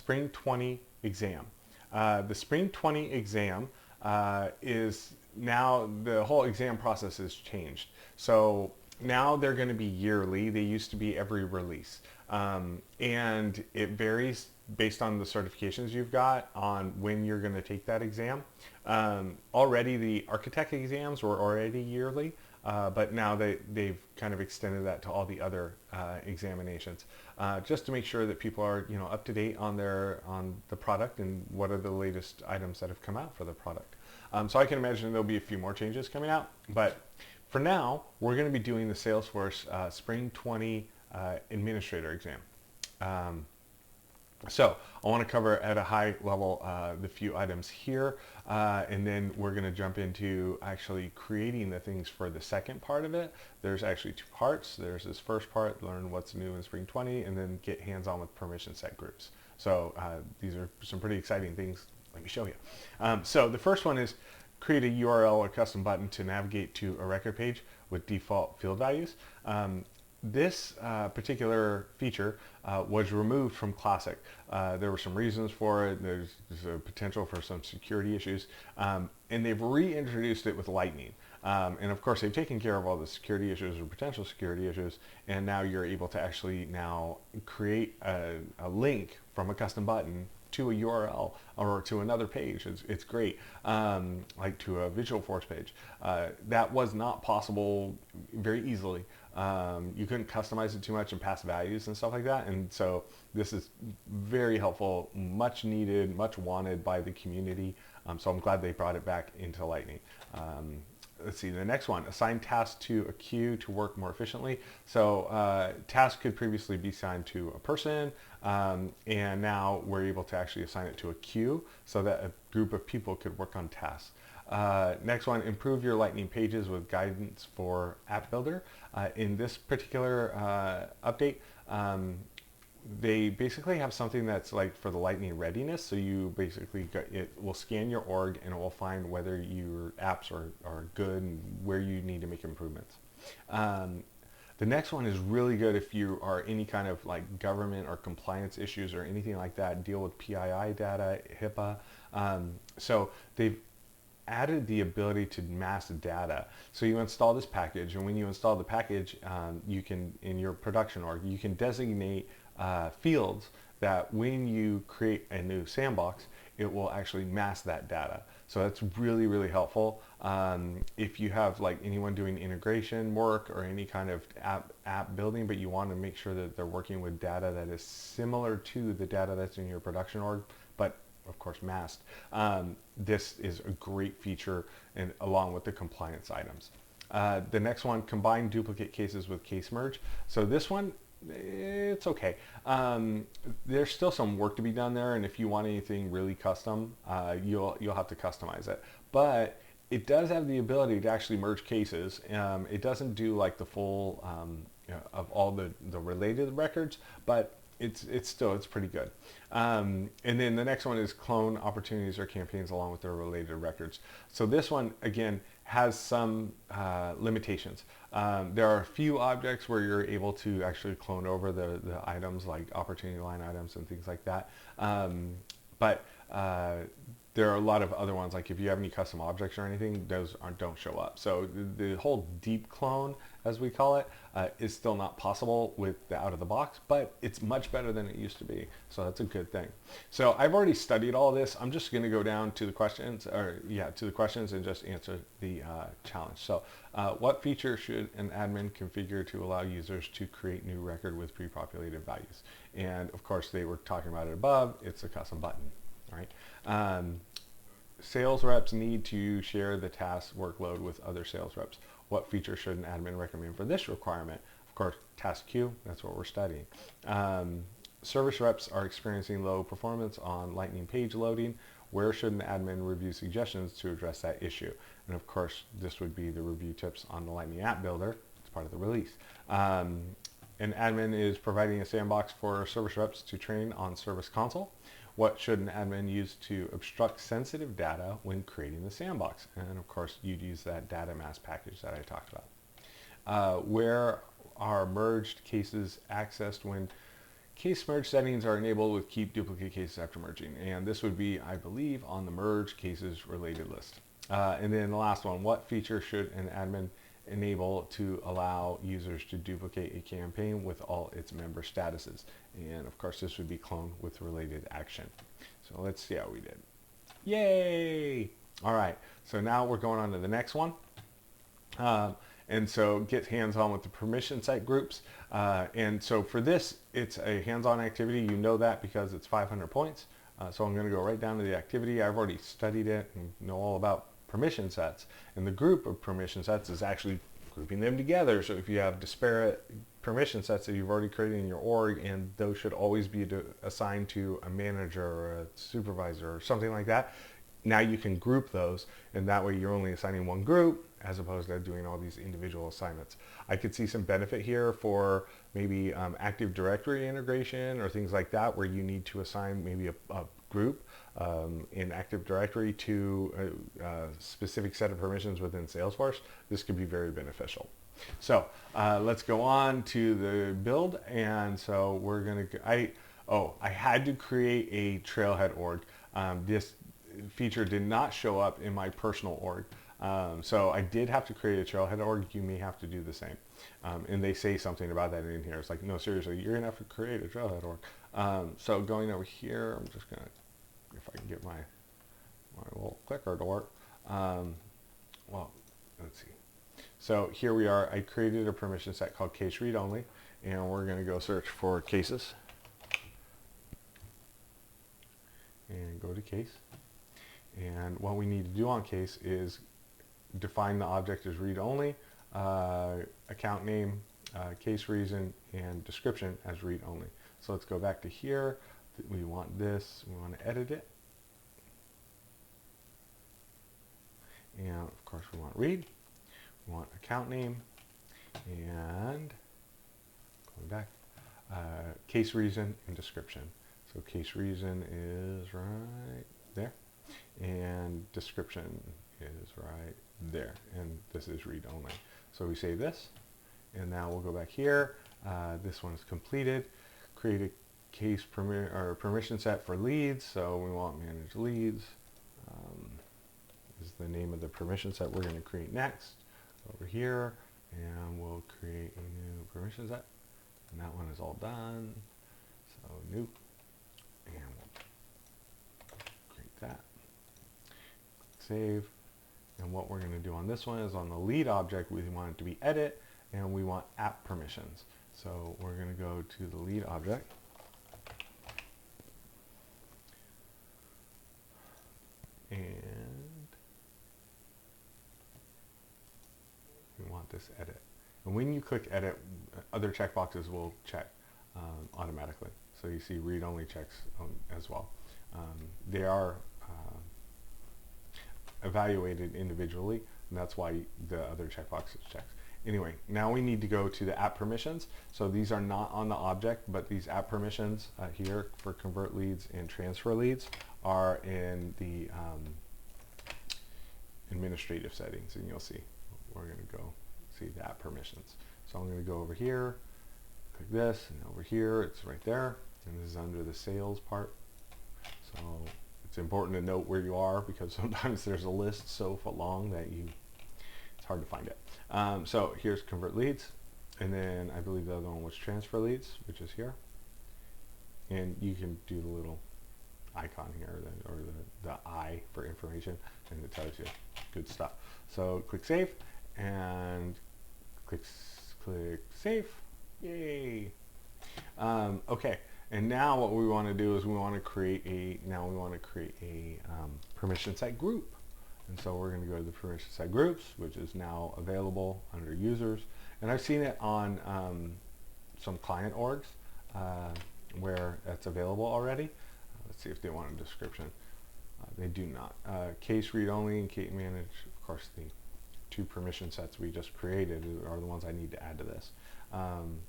Spring 20 exam. The Spring 20 exam is now, the whole exam process has changed. So now they're going to be yearly. They used to be every release. And it varies based on the certifications you've got on when you're going to take that exam. Already the architect exams were already yearly. But now they've kind of extended that to all the other examinations, just to make sure that people are up to date on the product and what are the latest items that have come out for the product. So I can imagine there'll be a few more changes coming out, but for now we're going to be doing the Salesforce Spring 20 Administrator exam. So I want to cover at a high level the few items here, and then we're going to jump into actually creating the things for the second part of it. There's actually two parts. There's this first part, learn what's new in Spring 20, and then get hands-on with permission set groups. So these are some pretty exciting things. Let me show you. So the first one is create a URL or custom button to navigate to a record page with default field values. This particular feature was removed from Classic. There were some reasons for it. There's a potential for some security issues. And they've reintroduced it with Lightning. And of course, they've taken care of all the security issues or potential security issues. And now you're able to actually now create a link from a custom button to a URL or to another page. It's great, like to a Visualforce page. That was not possible very easily. You couldn't customize it too much and pass values and stuff like that. And so this is very helpful, much needed, much wanted by the community. So I'm glad they brought it back into Lightning. Let's see, the next one, assign tasks to a queue to work more efficiently. So tasks could previously be assigned to a person, and now we're able to actually assign it to a queue so that a group of people could work on tasks. Next one, improve your Lightning pages with guidance for App Builder. In this particular update, they basically have something that's like for the Lightning readiness. So you basically it will scan your org and it will find whether your apps are good and where you need to make improvements. The next one is really good if you are any kind of like government or compliance issues or anything like that, deal with PII data, HIPAA. So they've added the ability to mask data. So you install this package, and when you install the package, you can, in your production org, you can designate fields that when you create a new sandbox, it will actually mask that data. So that's really, really helpful. If you have like anyone doing integration work or any kind of app building, but you want to make sure that they're working with data that is similar to the data that's in your production org, but of course masked, this is a great feature, and along with the compliance items. The next one, combine duplicate cases with case merge. So this one, it's okay. There's still some work to be done there, and if you want anything really custom, you'll have to customize it. But it does have the ability to actually merge cases. It doesn't do like the full of all the related records, but it's pretty good. And then the next one is clone opportunities or campaigns along with their related records. So this one, again, has some limitations. There are a few objects where you're able to actually clone over the items, like opportunity line items and things like that. But there are a lot of other ones, like if you have any custom objects or anything, those don't show up. So the whole deep clone, as we call it, is still not possible with the out of the box, but it's much better than it used to be. So that's a good thing. So I've already studied all this. I'm just going to go down to the questions, and just answer the challenge. So what feature should an admin configure to allow users to create new record with pre-populated values? And of course, they were talking about it above. It's a custom button. Right? Sales reps need to share the task workload with other sales reps. What feature should an admin recommend for this requirement? Of course, task queue, that's what we're studying. Service reps are experiencing low performance on Lightning page loading. Where should an admin review suggestions to address that issue? And of course, this would be the review tips on the Lightning App Builder. It's part of the release. An admin is providing a sandbox for service reps to train on Service Console. What should an admin use to obstruct sensitive data when creating the sandbox? And of course, you'd use that Data Mask package that I talked about. Where are merged cases accessed when Case merge settings are enabled with keep duplicate cases after merging, and this would be, I believe, on the merge cases related list. And then the last one, what feature should an admin enable to allow users to duplicate a campaign with all its member statuses? And of course, this would be clone with related action. So let's see how we did. Yay! All right, so now we're going on to the next one. And so get hands-on with the permission set groups. And so for this, it's a hands-on activity. You know that because it's 500 points. So I'm going to go right down to the activity. I've already studied it and know all about permission sets. And the group of permission sets is actually grouping them together. So if you have disparate permission sets that you've already created in your org, and those should always be assigned to a manager or a supervisor or something like that, now you can group those, and that way you're only assigning one group as opposed to doing all these individual assignments. I could see some benefit here for maybe Active Directory integration or things like that, where you need to assign maybe a group in Active Directory to a specific set of permissions within Salesforce. This could be very beneficial. So let's go on to the build. And so we're going to, I had to create a trailhead org. This feature did not show up in my personal org. So I did have to create a trailhead org. You may have to do the same. And they say something about that in here. It's like, no, seriously, you're going to have to create a trailhead org. So going over here, I'm just going to, if I can get my little clicker to work. Well, let's see. So here we are. I created a permission set called case read only, and we're going to go search for cases and go to case. And what we need to do on case is define the object as read only, account name, case reason, and description as read only. So let's go back to here. We want this, we want to edit it. And of course we want read, we want account name, and going back, case reason and description. So case reason is right there, and description is right there, and this is read only. So we save this, and now we'll go back here. This one is completed. Create a case permission set for leads. So we want manage leads. Is the name of the permission set we're going to create next. Over here, and we'll create a new permission set, and that one is all done. So new, and we'll create that. Save. And what we're going to do on this one is on the lead object, we want it to be edit, and we want app permissions. So we're going to go to the lead object, and we want this edit. And when you click edit, other checkboxes will check automatically. So you see read only checks as well. They are evaluated individually, and that's why the other checkboxes check. Anyway, now we need to go to the app permissions. So these are not on the object, but these app permissions here for convert leads and transfer leads are in the administrative settings, and you'll see we're going to go see the app permissions. So I'm going to go over here, click this, and over here it's right there, and this is under the sales part. So it's important to note where you are, because sometimes there's a list so long that it's hard to find it. So here's convert leads, and then I believe the other one was transfer leads, which is here. And you can do the little icon here, or the I for information, and it tells you good stuff. So click save, and click save. Yay! Okay. And now what we want to do is we want to create a permission set group. And so we're going to go to the permission set groups, which is now available under users. And I've seen it on some client orgs where that's available already. Let's see if they want a description. They do not. Case read only and case manage, of course, the two permission sets we just created are the ones I need to add to this.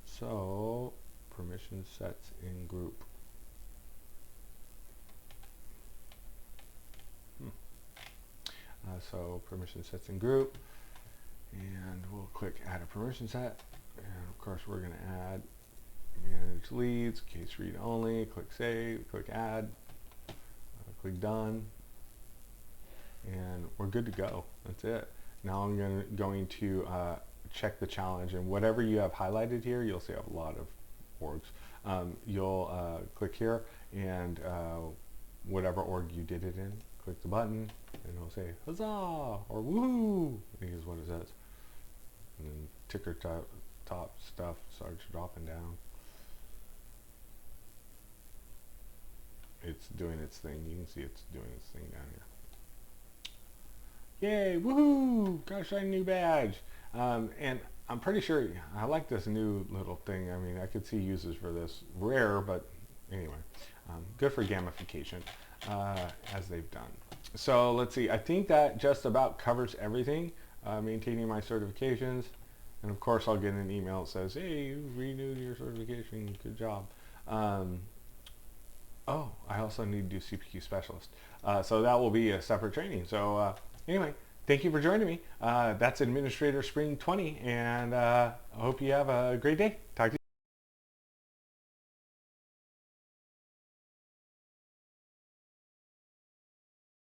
So permission sets in group. So permission sets in group, and we'll click add a permission set, and of course we're going to add Manage leads, case read only, click save, click add, click done, and we're good to go. That's it. Now I'm going to check the challenge, and whatever you have highlighted here, you'll see I have a lot of orgs. You'll click here, and whatever org you did it in, click the button, and it'll say huzzah or woohoo, I think is what it says. And then ticker top stuff starts dropping down. It's doing its thing. You can see it's doing its thing down here. Yay, woohoo, got a shiny new badge. And I'm pretty sure I like this new little thing. I mean, I could see uses for this. Rare, but anyway, good for gamification, as they've done. So let's see. I think that just about covers everything. Maintaining my certifications, and of course I'll get an email that says, hey, you renewed your certification, good job. Oh, I also need to do CPQ specialist. So that will be a separate training. So anyway, thank you for joining me. That's Administrator Spring 20, and I hope you have a great day. Talk to you.